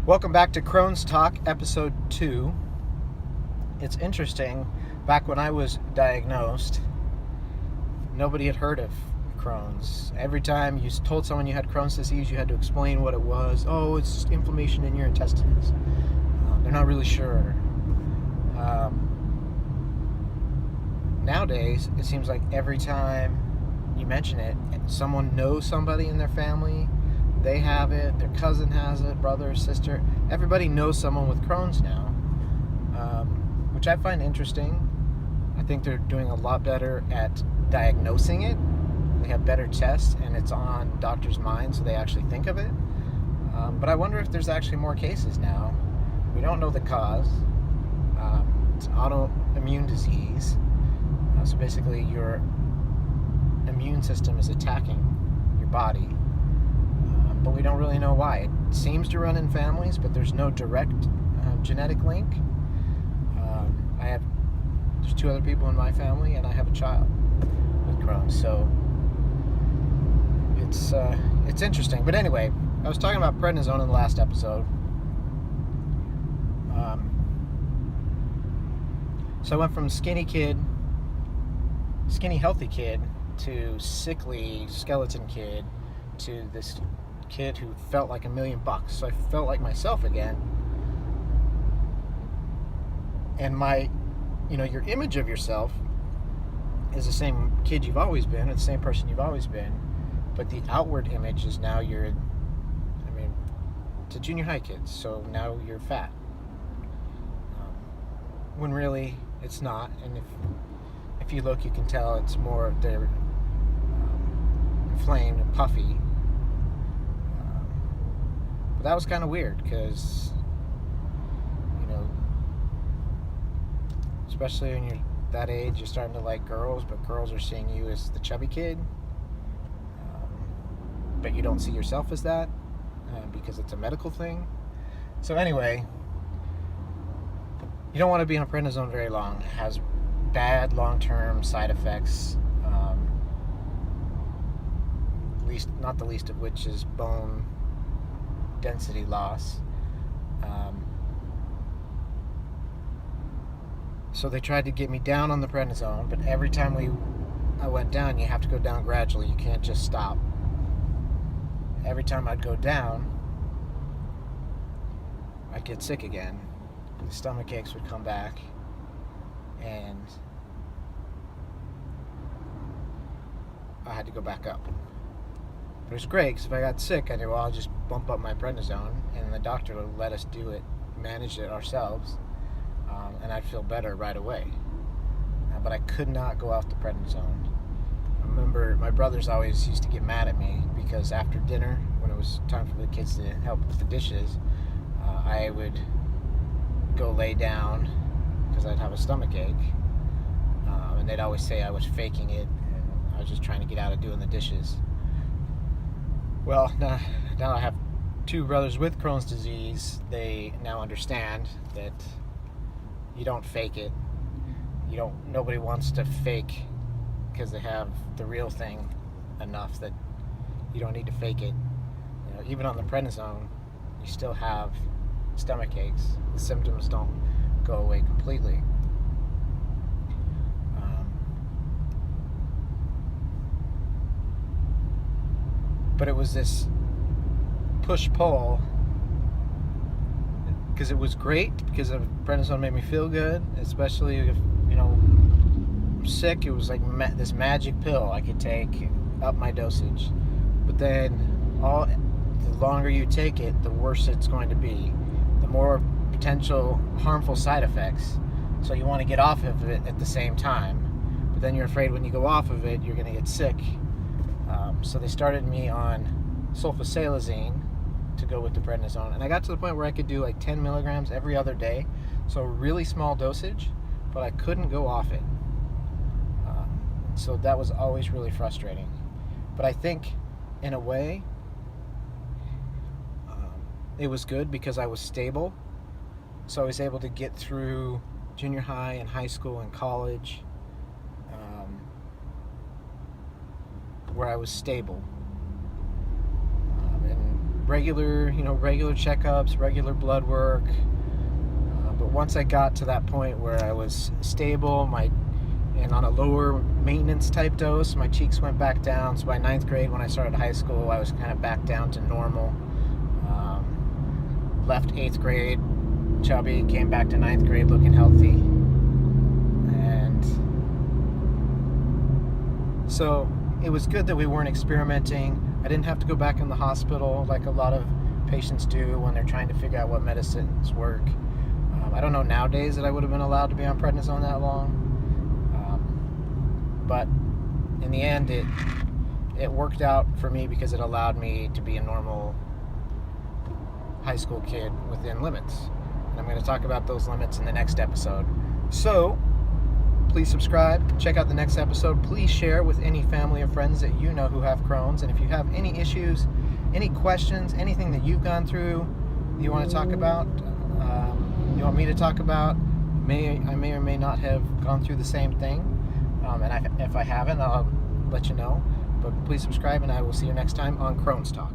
Welcome back to Crohn's Talk, episode 2. It's interesting, back when I was diagnosed, nobody had heard of Crohn's. Every time you told someone you had Crohn's disease, you had to explain what it was. Oh, it's just inflammation in your intestines. They're not really sure. Nowadays, it seems like every time you mention it, someone knows somebody in their family. They have it, their cousin has it, brother, sister. Everybody knows someone with Crohn's now, which I find interesting. I think they're doing a lot better at diagnosing it. They have better tests, and it's on doctors' minds, so they actually think of it. But I wonder if there's actually more cases now. We don't know the cause. It's an autoimmune disease. So basically, your immune system is attacking your body. But we don't really know why. It seems to run in families, but there's no direct genetic link. There's 2 other people in my family, and I have a child with Crohn's. So it's interesting. But anyway, I was talking about prednisone in the last episode. So I went from skinny healthy kid, to sickly skeleton kid, to this kid who felt like $1 million. So I felt like myself again. And your image of yourself is the same kid you've always been, or the same person you've always been, but the outward image is now to junior high kids, so now you're fat. When really it's not, and if you look, you can tell it's more, they're inflamed and puffy. But that was kind of weird because, especially when you're that age, you're starting to like girls, but girls are seeing you as the chubby kid. But you don't see yourself as that because it's a medical thing. So anyway, you don't want to be on prednisone very long. It has bad long-term side effects. Not the least of which is bone density loss. So they tried to get me down on the prednisone, but every time I went down, you have to go down gradually. You can't just stop. Every time I'd go down, I'd get sick again. The stomach aches would come back, and I had to go back up. But it was great, because if I got sick, I knew, I'll just bump up my prednisone, and the doctor would let us do it, manage it ourselves, and I'd feel better right away. But I could not go off the prednisone. I remember my brothers always used to get mad at me, because after dinner, when it was time for the kids to help with the dishes, I would go lay down, because I'd have a stomach ache, and they'd always say I was faking it, and I was just trying to get out of doing the dishes. Well, now I have 2 brothers with Crohn's disease. They now understand that you don't fake it. Nobody wants to fake because they have the real thing enough that you don't need to fake it. Even on the prednisone, you still have stomach aches. The symptoms don't go away completely. But it was this push-pull, because it was great, because prednisone made me feel good, especially if, I'm sick. It was like this magic pill I could take, up my dosage. But then, the longer you take it, the worse it's going to be. The more potential harmful side effects. So you want to get off of it at the same time. But then you're afraid when you go off of it, you're going to get sick. So they started me on sulfasalazine to go with the prednisone, and I got to the point where I could do like 10 milligrams every other day, so a really small dosage, but I couldn't go off it. So that was always really frustrating. But I think, in a way, it was good because I was stable, so I was able to get through junior high and high school and college, where I was stable. And regular checkups, regular blood work. But once I got to that point where I was stable, and on a lower maintenance type dose, my cheeks went back down. So by 9th grade, when I started high school, I was kind of back down to normal. Left 8th grade chubby, came back to 9th grade looking healthy. And so it was good that we weren't experimenting. I didn't have to go back in the hospital like a lot of patients do when they're trying to figure out what medicines work. I don't know nowadays that I would have been allowed to be on prednisone that long. But in the end, it worked out for me because it allowed me to be a normal high school kid within limits. And I'm going to talk about those limits in the next episode. So, please subscribe. Check out the next episode. Please share with any family or friends that you know who have Crohn's. And if you have any issues, any questions, anything that you've gone through you want to talk about, you want me to talk about, I may or may not have gone through the same thing. And if I haven't, I'll let you know. But please subscribe, and I will see you next time on Crohn's Talk.